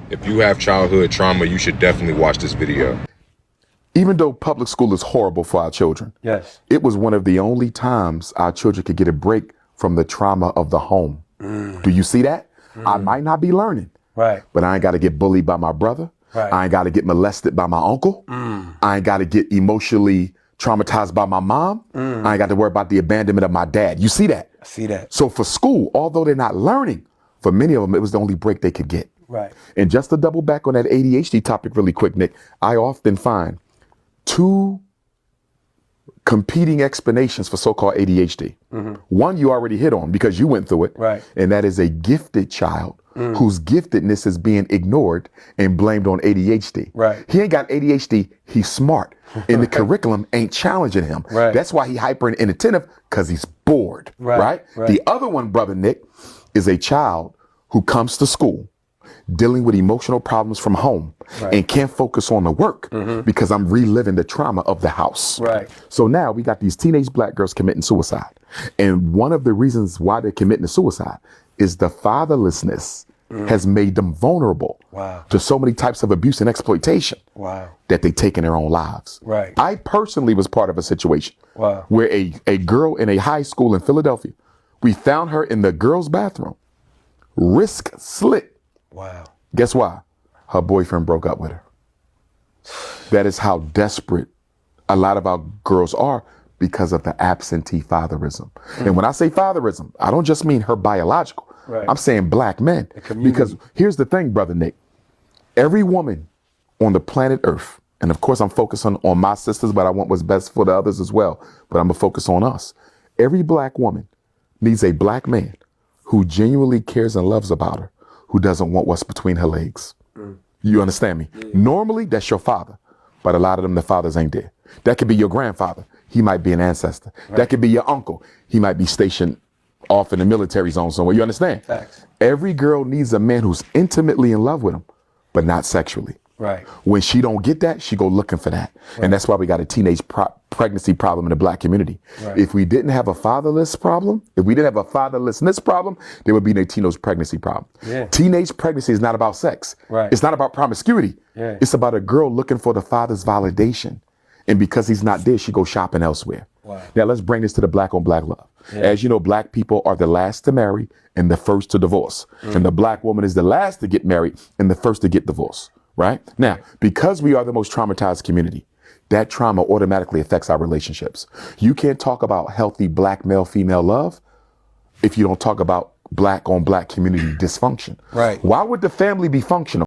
If you have childhood trauma, you should definitely watch this video. Even though public school is horrible for our children, Yes. it was one of the only times our children could get a break from the trauma of the home. Do you see that? I might not be learning, Right. but I ain't got to get bullied by my brother. Right. I ain't got to get molested by my uncle. I ain't got to get emotionally traumatized by my mom. I ain't got to worry about the abandonment of my dad. You see that? I see that. So for school, although they're not learning, for many of them, it was the only break they could get. Right. And just to double back on that ADHD topic really quick, Nick, I often find two competing explanations for so-called ADHD. One you already hit on because you went through it. Right. And that is a gifted child whose giftedness is being ignored and blamed on ADHD. Right. He ain't got ADHD, he's smart. And the curriculum ain't challenging him. Right. That's why he hyper and inattentive, because he's bored. Right. Right. The other one, brother Nick, is a child who comes to school dealing with emotional problems from home and can't focus on the work because I'm reliving the trauma of the house. Right. So now we got these teenage black girls committing suicide. And one of the reasons why they're committing suicide is the fatherlessness has made them vulnerable to so many types of abuse and exploitation that they take in their own lives. Right. I personally was part of a situation where a girl in a high school in Philadelphia, we found her in the girls' bathroom, wrist slit. Wow. Guess why? Her boyfriend broke up with her. That is how desperate a lot of our girls are because of the absentee fatherism. And when I say fatherism, I don't just mean her biological. Right. I'm saying black men. Because here's the thing, brother Nick. Every woman on the planet Earth, and of course I'm focusing on my sisters, but I want what's best for the others as well. But I'm gonna focus on us. Every black woman needs a black man who genuinely cares and loves about her, who doesn't want what's between her legs. You understand me? Normally, that's your father, but a lot of them, the fathers ain't there. That could be your grandfather. He might be an ancestor. That could be your uncle. He might be stationed off in the military zone somewhere. You understand? Facts. Every girl needs a man who's intimately in love with him, but not sexually. Right. When she don't get that, she go looking for that. And that's why we got a teenage pregnancy problem in the black community. Right. If we didn't have a fatherless problem, if we didn't have a fatherlessness problem, there would be no teenage pregnancy problem. Yeah. Teenage pregnancy is not about sex. Right. It's not about promiscuity. Yeah. It's about a girl looking for the father's validation. And because he's not there, she goes shopping elsewhere. Wow. Now let's bring this to the black on black love. As you know, black people are the last to marry and the first to divorce. And the black woman is the last to get married and the first to get divorced. Right? Now, because we are the most traumatized community, that trauma automatically affects our relationships. You can't talk about healthy black male-female love if you don't talk about black on black community dysfunction. Right. Why would the family be functional?